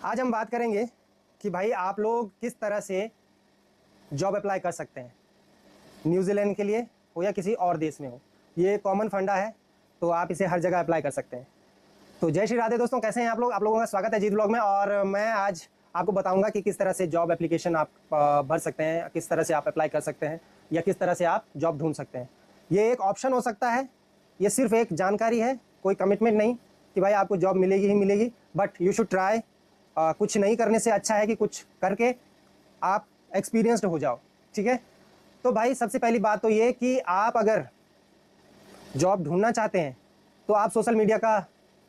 आज हम बात करेंगे कि भाई आप लोग किस तरह से जॉब अप्लाई कर सकते हैं, न्यूजीलैंड के लिए हो या किसी और देश में हो। ये कॉमन फंडा है, तो आप इसे हर जगह अप्लाई कर सकते हैं। तो जय श्री राधे दोस्तों, कैसे हैं आप लोग? आप लोगों का स्वागत है जीत ब्लॉग में। और मैं आज आपको बताऊंगा कि किस तरह से जॉब एप्लीकेशन आप भर सकते हैं, किस तरह से आप अप्लाई कर सकते हैं या किस तरह से आप जॉब ढूंढ सकते हैं। ये एक ऑप्शन हो सकता है, ये सिर्फ एक जानकारी है, कोई कमिटमेंट नहीं कि भाई आपको जॉब मिलेगी ही मिलेगी, बट यू शुड ट्राई। कुछ नहीं करने से अच्छा है कि कुछ करके आप एक्सपीरियंस्ड हो जाओ। ठीक है, तो भाई सबसे पहली बात तो ये कि आप अगर जॉब ढूंढना चाहते हैं तो आप सोशल मीडिया का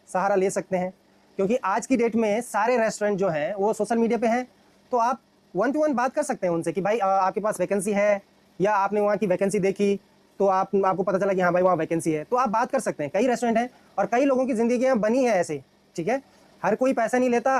सहारा ले सकते हैं, क्योंकि आज की डेट में सारे रेस्टोरेंट जो हैं वो सोशल मीडिया पे हैं। तो आप 1 to 1 बात कर सकते हैं उनसे कि भाई आपके पास वैकेंसी है, या आपने वहाँ की वैकेंसी देखी तो आपको पता चला कि हाँ भाई वहाँ वैकेंसी है, तो आप बात कर सकते हैं। कई रेस्टोरेंट हैं और कई लोगों की ज़िंदगियाँ बनी है ऐसे। ठीक है, हर कोई पैसा नहीं लेता,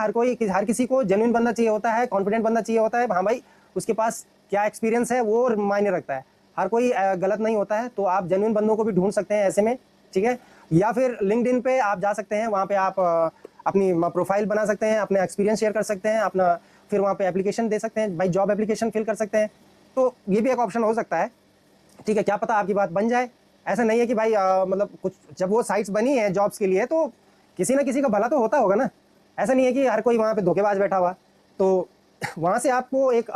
हर किसी को जेन्युइन बंदा चाहिए होता है, कॉन्फिडेंट बंदा चाहिए होता है। हाँ भाई, उसके पास क्या एक्सपीरियंस है वो मायने रखता है। हर कोई गलत नहीं होता है, तो आप जेन्युइन बंदों को भी ढूंढ सकते हैं ऐसे में। ठीक है, या फिर लिंक्डइन पे आप जा सकते हैं, वहाँ पे आप अपनी प्रोफाइल बना सकते हैं, अपने एक्सपीरियंस शेयर कर सकते हैं अपना, फिर वहाँ पे एप्लीकेशन दे सकते हैं, भाई जॉब एप्लीकेशन फिल कर सकते हैं। तो ये भी एक ऑप्शन हो सकता है। ठीक है, क्या पता आपकी बात बन जाए। ऐसा नहीं है कि भाई मतलब कुछ, जब वो साइट्स बनी है जॉब्स के लिए तो किसी ना किसी का भला तो होता होगा ना। ऐसा नहीं है कि हर कोई वहाँ पे धोखेबाज बैठा हुआ, तो वहाँ से आपको एक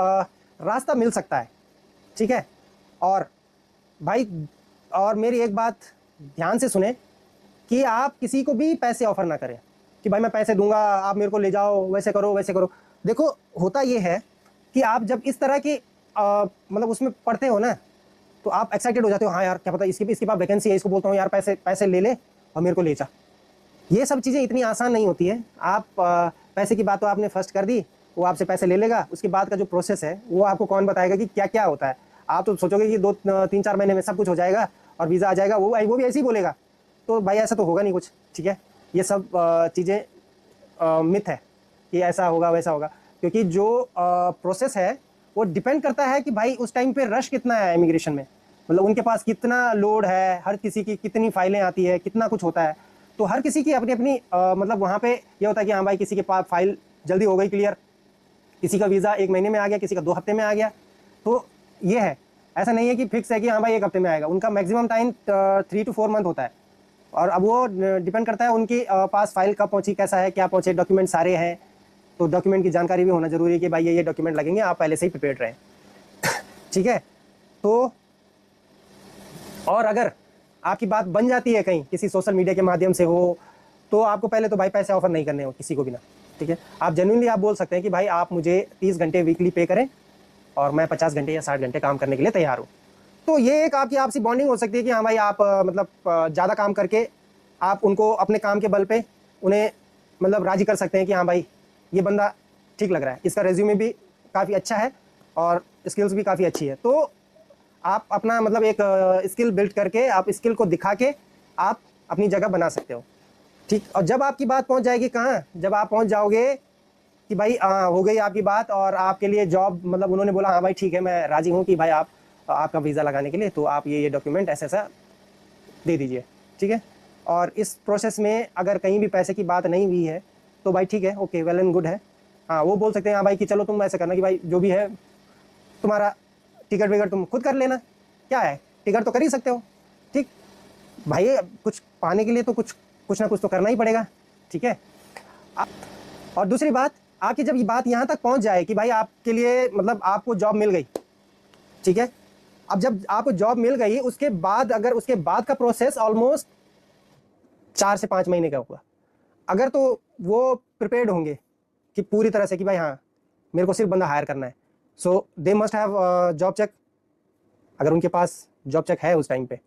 रास्ता मिल सकता है। ठीक है, और भाई और मेरी एक बात ध्यान से सुने कि आप किसी को भी पैसे ऑफर ना करें कि भाई मैं पैसे दूंगा, आप मेरे को ले जाओ, वैसे करो वैसे करो। देखो, होता ये है कि आप जब इस तरह की मतलब उसमें पढ़ते हो ना, तो आप एक्साइटेड हो जाते हो। हाँ यार, क्या पता इसके पास वैकेंसी है, इसको बोलता हूँ यार पैसे पैसे ले ले और मेरे को ले जा। ये सब चीज़ें इतनी आसान नहीं होती है। आप पैसे की बात तो आपने फर्स्ट कर दी, वो आपसे पैसे ले लेगा, उसके बाद का जो प्रोसेस है वो आपको कौन बताएगा कि क्या क्या होता है। आप तो सोचोगे कि 2-3-4 महीने में सब कुछ हो जाएगा और वीज़ा आ जाएगा, वो भी ऐसे ही बोलेगा। तो भाई ऐसा तो होगा नहीं कुछ। ठीक है, ये सब चीज़ें मिथ है कि ऐसा होगा वैसा होगा, क्योंकि जो प्रोसेस है वो डिपेंड करता है कि भाई उस टाइम पे रश कितना है इमिग्रेशन में, मतलब उनके पास कितना लोड है, हर किसी की कितनी फाइलें आती है, कितना कुछ होता है। तो हर किसी की अपनी अपनी मतलब वहाँ पे ये होता है कि हाँ भाई किसी के पास फाइल जल्दी हो गई क्लियर, किसी का वीज़ा 1 महीने में आ गया, किसी का 2 हफ्ते में आ गया। तो ये है, ऐसा नहीं है कि फिक्स है कि हाँ भाई 1 हफ्ते में आएगा। उनका मैक्सिमम टाइम 3 to 4 मंथ होता है, और अब वो डिपेंड करता है उनकी पास फाइल कब पहुँची, कैसा है, क्या पहुँचे, डॉक्यूमेंट सारे हैं। तो डॉक्यूमेंट की जानकारी भी होना जरूरी है कि भाई ये डॉक्यूमेंट लगेंगे, आप पहले से ही प्रिपेयर्ड रहें। ठीक है, तो और अगर आपकी बात बन जाती है कहीं किसी सोशल मीडिया के माध्यम से हो, तो आपको पहले तो भाई पैसे ऑफर नहीं करने हो किसी को भी ना। ठीक है, आप जेन्युइनली आप बोल सकते हैं कि भाई आप मुझे 30 घंटे वीकली पे करें और मैं 50 घंटे या 60 घंटे काम करने के लिए तैयार हूँ। तो ये एक आपकी आपसी बॉन्डिंग हो सकती है कि हाँ भाई आप मतलब ज़्यादा काम करके आप उनको अपने काम के बल पे उन्हें मतलब राजी कर सकते हैं कि हाँ भाई ये बंदा ठीक लग रहा है, इसका रेज्यूमे भी काफ़ी अच्छा है और स्किल्स भी काफ़ी अच्छी है। तो आप अपना मतलब एक स्किल बिल्ड करके, आप स्किल को दिखा के आप अपनी जगह बना सकते हो। ठीक, और जब आपकी बात पहुंच जाएगी कहाँ, जब आप पहुंच जाओगे कि भाई हो गई आपकी बात और आपके लिए जॉब, मतलब उन्होंने बोला हाँ भाई ठीक है मैं राजी हूँ कि भाई आपका वीज़ा लगाने के लिए, तो आप ये डॉक्यूमेंट ऐसा ऐसा दे दीजिए। ठीक है, और इस प्रोसेस में अगर कहीं भी पैसे की बात नहीं हुई है तो भाई ठीक है, ओके, वेल एंड गुड है। हाँ, वो बोल सकते हैं हाँ भाई कि चलो तुम ऐसे करना कि भाई जो भी है तुम्हारा टिकट विकट तुम खुद कर लेना, क्या है, टिकट तो कर ही सकते हो। ठीक भाई, कुछ पाने के लिए तो कुछ ना कुछ तो करना ही पड़ेगा। ठीक है, और दूसरी बात, आपकी जब ये बात यहाँ तक पहुँच जाए कि भाई आपके लिए मतलब आपको जॉब मिल गई। ठीक है, अब जब आपको जॉब मिल गई उसके बाद, अगर उसके बाद का प्रोसेस ऑलमोस्ट 4 से 5 महीने का होगा, अगर तो वो प्रिपेयर्ड होंगे कि पूरी तरह से कि भाई हाँ मेरे को सिर्फ बंदा हायर करना है, so they must have job check. अगर उनके पास जॉब चेक है उस टाइम पे,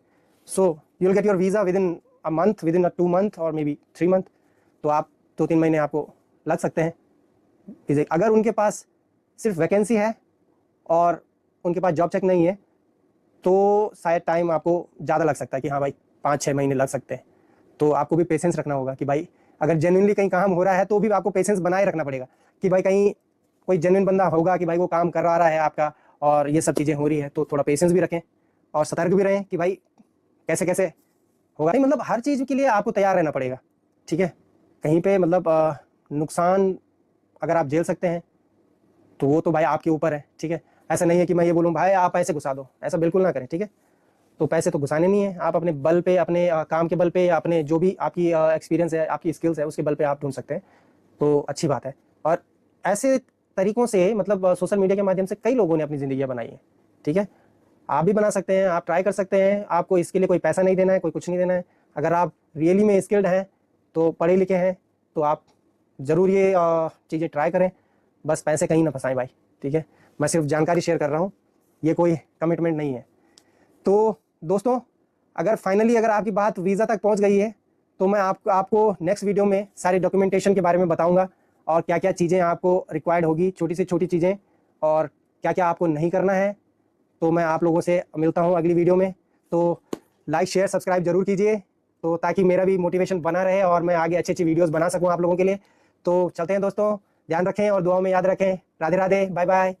so you will get your visa within a month, within a 2 month और मे बी 3 मंथ। तो आप 2-3 महीने आपको लग सकते हैं वीज़े। अगर उनके पास सिर्फ वैकेंसी है और उनके पास जॉब चेक नहीं है, तो शायद टाइम आपको ज़्यादा लग सकता है कि हाँ भाई 5-6 महीने लग सकते हैं। तो आपको भी पेशेंस रखना होगा कि भाई अगर जेन्युइनली कहीं काम हो रहा है तो भी आपको पेशेंस बनाए रखना पड़ेगा कि भाई कहीं कोई जेन्युइन बंदा होगा कि भाई वो काम करवा रहा है आपका और ये सब चीज़ें हो रही है, तो थोड़ा पेशेंस भी रखें और सतर्क भी रहें कि भाई कैसे कैसे होगा। नहीं, मतलब हर चीज़ के लिए आपको तैयार रहना पड़ेगा। ठीक है, कहीं पे मतलब नुकसान अगर आप झेल सकते हैं तो वो तो भाई आपके ऊपर है, ठीक है। ऐसा नहीं है कि मैं ये बोलूँ भाई आप पैसे घुसा दो, ऐसा बिल्कुल ना करें, ठीक है। तो पैसे तो घुसाने नहीं है, आप अपने बल पे, अपने काम के बल पे, या अपने जो भी आपकी एक्सपीरियंस है, आपकी स्किल्स है, उसके बल पे आप ढूंढ सकते हैं, तो अच्छी बात है। और ऐसे तरीकों से मतलब सोशल मीडिया के माध्यम से कई लोगों ने अपनी ज़िंदगियाँ बनाई हैं, ठीक है। आप भी बना सकते हैं, आप ट्राई कर सकते हैं। आपको इसके लिए कोई पैसा नहीं देना है, कोई कुछ नहीं देना है। अगर आप रियली में स्किल्ड हैं, तो पढ़े लिखे हैं, तो आप ज़रूर ये चीज़ें ट्राई करें। बस पैसे कहीं ना फंसाएं भाई, ठीक है। मैं सिर्फ जानकारी शेयर कर रहा हूँ, ये कोई कमिटमेंट नहीं है। तो दोस्तों, अगर फाइनली अगर आपकी बात वीज़ा तक पहुँच गई है, तो मैं आपको नेक्स्ट वीडियो में सारी डॉक्यूमेंटेशन के बारे में बताऊँगा, और क्या क्या चीज़ें आपको रिक्वायर्ड होगी, छोटी से छोटी चीज़ें, और क्या क्या आपको नहीं करना है। तो मैं आप लोगों से मिलता हूं अगली वीडियो में। तो लाइक शेयर सब्सक्राइब जरूर कीजिए, तो ताकि मेरा भी मोटिवेशन बना रहे और मैं आगे अच्छी अच्छी वीडियोस बना सकूं आप लोगों के लिए। तो चलते हैं दोस्तों, ध्यान रखें और दुआओं में याद रखें। Radhe Radhe, bye bye.